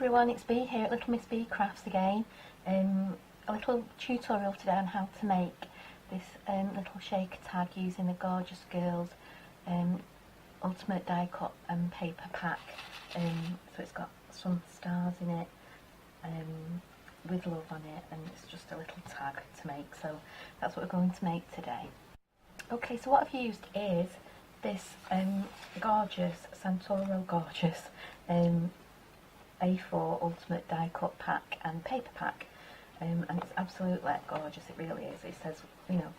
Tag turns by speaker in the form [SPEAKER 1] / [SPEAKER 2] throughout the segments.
[SPEAKER 1] everyone, it's Bee here at Little Miss Bee Crafts again. A little tutorial today on how to make this little shaker tag using the Gorjuss Girl's Ultimate Die Cut and Paper Pack. So it's got some stars in it with love on it, and it's just a little tag to make, so that's what we're going to make today. Okay, so what I've used is this Gorjuss, Santoro Gorjuss A4 Ultimate Die Cut Pack and Paper Pack, and it's absolutely gorgeous. It really is. It says, you know,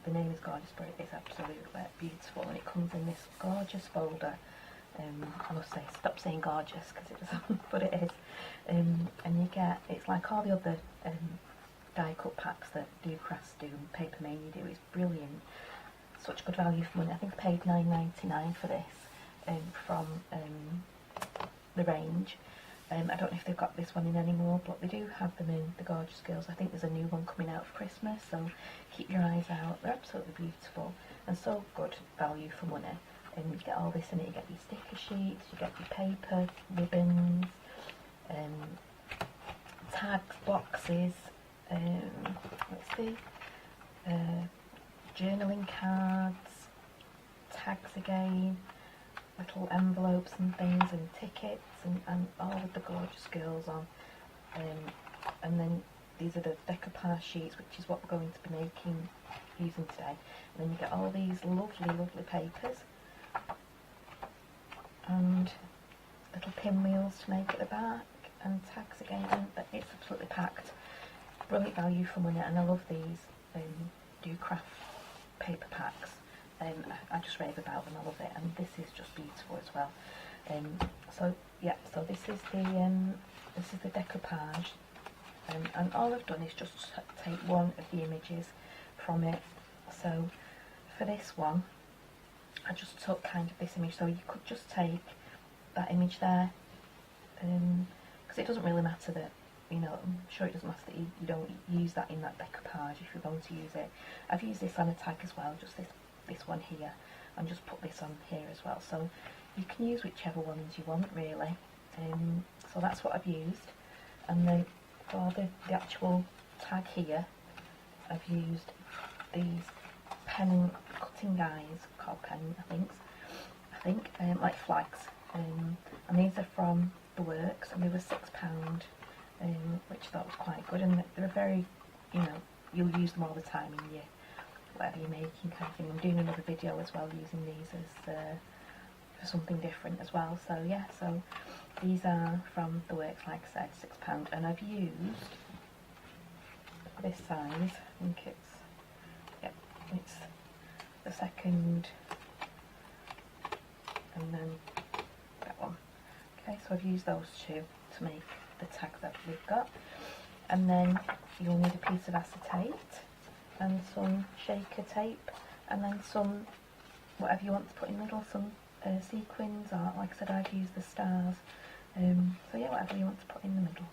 [SPEAKER 1] the name is gorgeous, but it's absolutely beautiful, and it comes in this gorgeous folder. I must say, stop saying gorgeous because it doesn't, but it is. And you get, it's like all the other die cut packs that Do Crafts do and Paper Mania do. It's brilliant. Such good value for money. I think I paid £9.99 for this from the range. I don't know if they've got this one in anymore, but they do have them in the Gorjuss Girls. I think there's a new one coming out for Christmas, so keep your eyes out. They're absolutely beautiful and so good value for money. And you get all this in it. You get your sticker sheets, you get your paper, ribbons, tags, boxes, let's see, journaling cards, tags again, little envelopes and things, and tickets, and all of the Gorjuss Girls on. And then these are the decoupage sheets, which is what we're going to be using today. And then you get all these lovely papers and little pinwheels to make at the back, and tags again, and it's absolutely packed. Brilliant value for money, and I love these Do Craft paper packs. I just rave about them. I love it, and this is just beautiful as well. So yeah, so this is the decoupage, and all I've done is just take one of the images from it. So for this one, I just took kind of this image, so you could just take that image there, because it doesn't really matter that, you know, I'm sure it doesn't matter that you don't use that in that decoupage if you're going to use it. I've used this on a tag as well, just this one here, and just put this on here as well, so you can use whichever ones you want really. So that's what I've used, and then for the actual tag here, I've used these pen cutting guys, called pen, I think, like flags, and these are from the Works, and they were £6, which I thought was quite good, and they're very, you know, you'll use them all the time in your whatever you're making kind of thing. I'm doing another video as well using these as for something different as well. So yeah, so these are from the Works, like I said, £6, and I've used this size. I think it's the second, and then that one. Okay, so I've used those two to make the tag that we've got, and then you'll need a piece of acetate and some shaker tape, and then some whatever you want to put in the middle, some sequins, or like I said, I've used the stars. So yeah, whatever you want to put in the middle.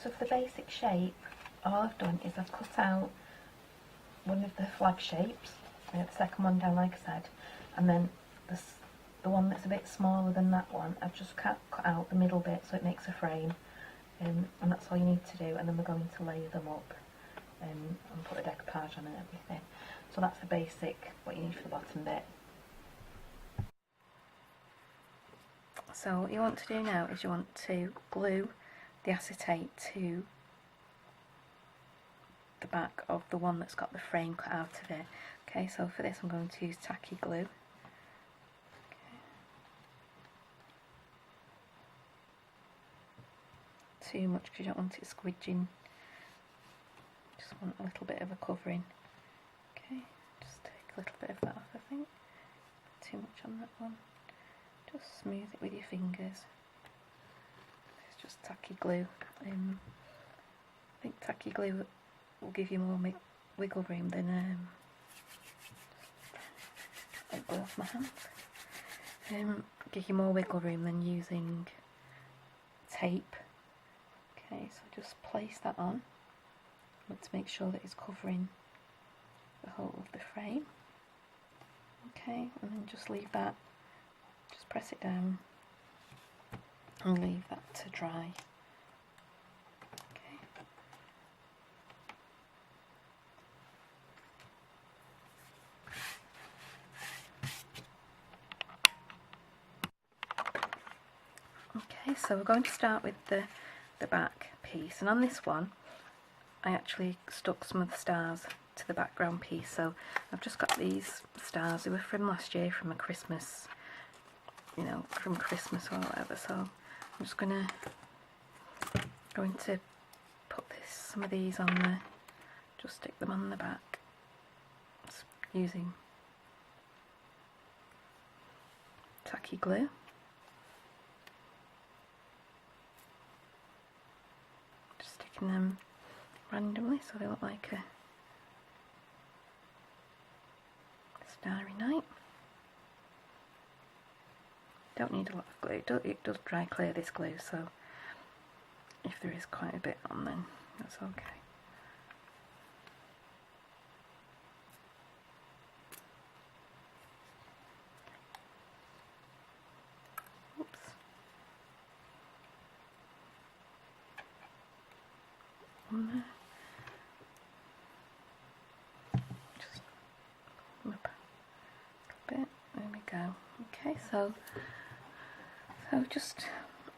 [SPEAKER 1] So for the basic shape, all I've done is I've cut out one of the flag shapes, the second one down like I said, and then the one that's a bit smaller than that one, I've just cut out the middle bit so it makes a frame, and that's all you need to do. And then we're going to layer them up and put a decoupage on and everything. So that's the basic, what you need for the bottom bit. So what you want to do now is you want to glue the acetate to the back of the one that's got the frame cut out of it. Okay, so for this I'm going to use tacky glue. Too much because you don't want it squidging, just want a little bit of a covering. Okay, just take a little bit of that off, I think. Too much on that one. Just smooth it with your fingers. It's just tacky glue. I think tacky glue will give you more wiggle room than let go off my hand. Give you more wiggle room than using tape. Okay, so just place that on. Want to make sure that it's covering the whole of the frame. Okay, and then just leave that, just press it down, and leave that to dry. Okay, so we're going to start with the back piece, and on this one I actually stuck some of the stars to the background piece. So I've just got these stars. They were from last year, from a Christmas, you know, from Christmas or whatever. So I'm just going to put some of these on there, just stick them on the back, just using tacky glue. Just sticking them randomly so they look like a starry night. Don't need a lot of glue. It does dry clear, this glue, so if there is quite a bit on, then that's okay. Oops. On there. Just up a bit. There we go. Okay, so just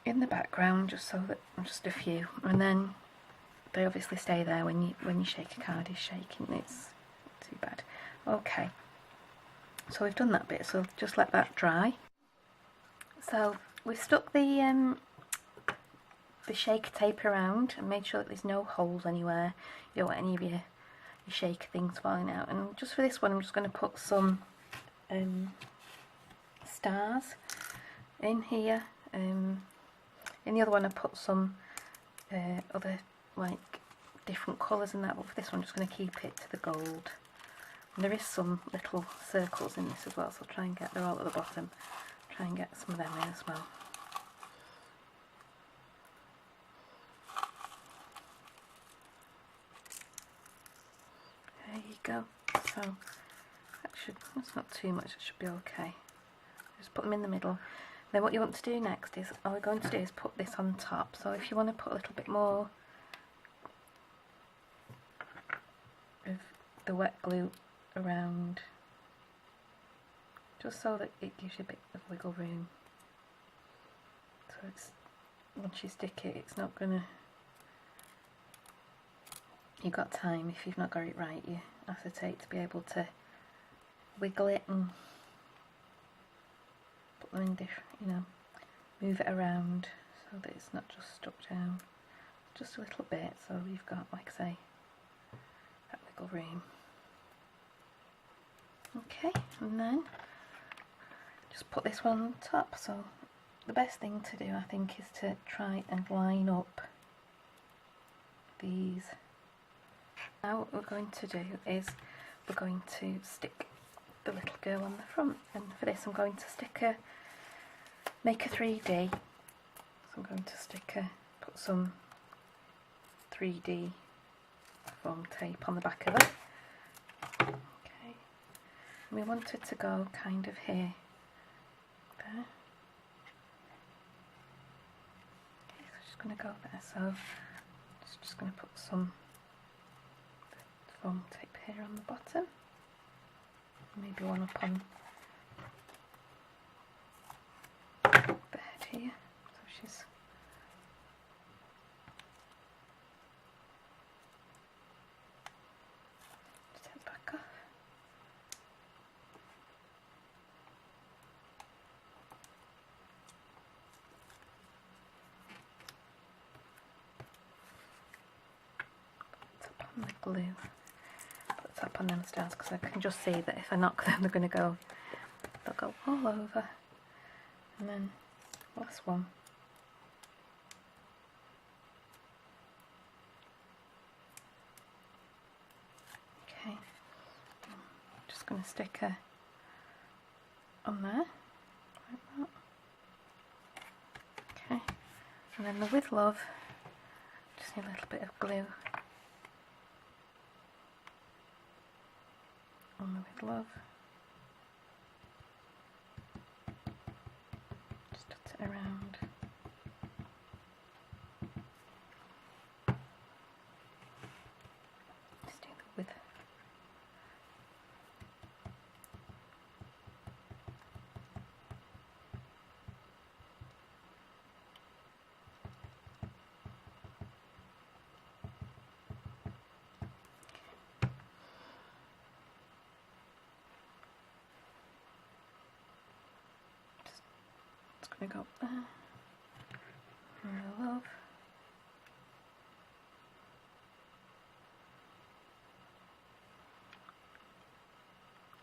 [SPEAKER 1] in the background, just so that just a few, and then they obviously stay there when you shake a card. Is shaking, it's not too bad. Okay, so we've done that bit, so just let that dry. So we've stuck the shaker tape around and made sure that there's no holes anywhere. You don't want any of your shaker things falling out. And just for this one, I'm just going to put some stars in here. In the other one I put some other like different colours in that, but for this one I'm just going to keep it to the gold. And there is some little circles in this as well, so I'll try and get, they're all at the bottom, try and get some of them in as well. There you go. So that's not too much, it should be okay. Just put them in the middle. Then what you want to do next is, all we're going to do is put this on top. So if you want to put a little bit more of the wet glue around, just so that it gives you a bit of wiggle room. So it's, once you stick it, it's not gonna, you've got time. If you've not got it right, you hesitate to be able to wiggle it and put them in different, you know, move it around so that it's not just stuck down. Just a little bit, so you've got, like I say, that wiggle room. Okay, and then just put this one on top. So the best thing to do, I think, is to try and line up these. Now what we're going to do is we're going to stick the little girl on the front, and for this I'm going to make a 3D. So I'm going to put some 3D foam tape on the back of it. Okay, and we want it to go kind of here, there. Okay, so just going to go there. So just going to put some foam tape here on the bottom. Maybe one up on the head here, so she's just head back off. Tap on the glue. Up on them stars, because I can just see that if I knock them, they'll go all over. And then last one. Okay, just going to stick her on there, like that. Okay, and then the with love, just need a little bit of glue on the with love. Just dot it around. we go there. My love.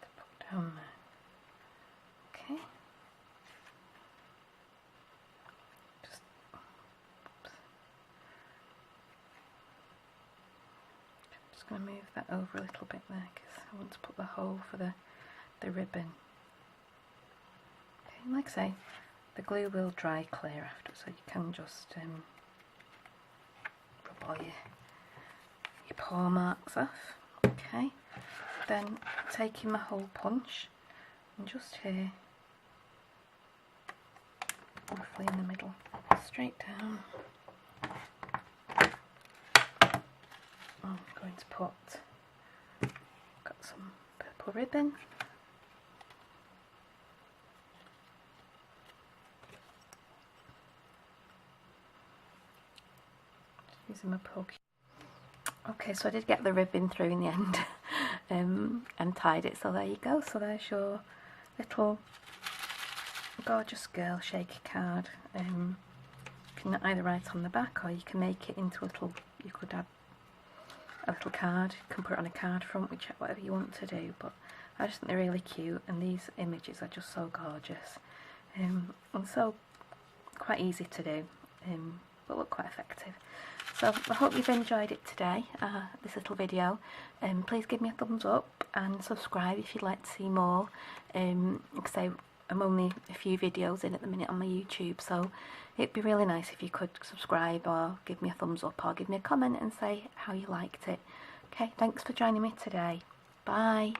[SPEAKER 1] To put down there. Okay. Just going to move that over a little bit there because I want to put the hole for the ribbon. Okay, like I say, the glue will dry clear after, so you can just rub all your paw marks off. Okay, then taking my hole punch and just here, roughly in the middle, straight down. I'm going to got some purple ribbon. Using my poke. Okay, so I did get the ribbon through in the end and tied it, so there you go. So there's your little Gorjuss Girl shaker card. You can either write on the back or you can make it into a little, you could add a little card, you can put it on a card front, whatever you want to do, but I just think they're really cute and these images are just so gorgeous and so quite easy to do, but look quite effective. So I hope you've enjoyed it today, this little video. Please give me a thumbs up and subscribe if you'd like to see more. Like I say, I'm only a few videos in at the minute on my YouTube, so it'd be really nice if you could subscribe or give me a thumbs up or give me a comment and say how you liked it. Okay, thanks for joining me today. Bye.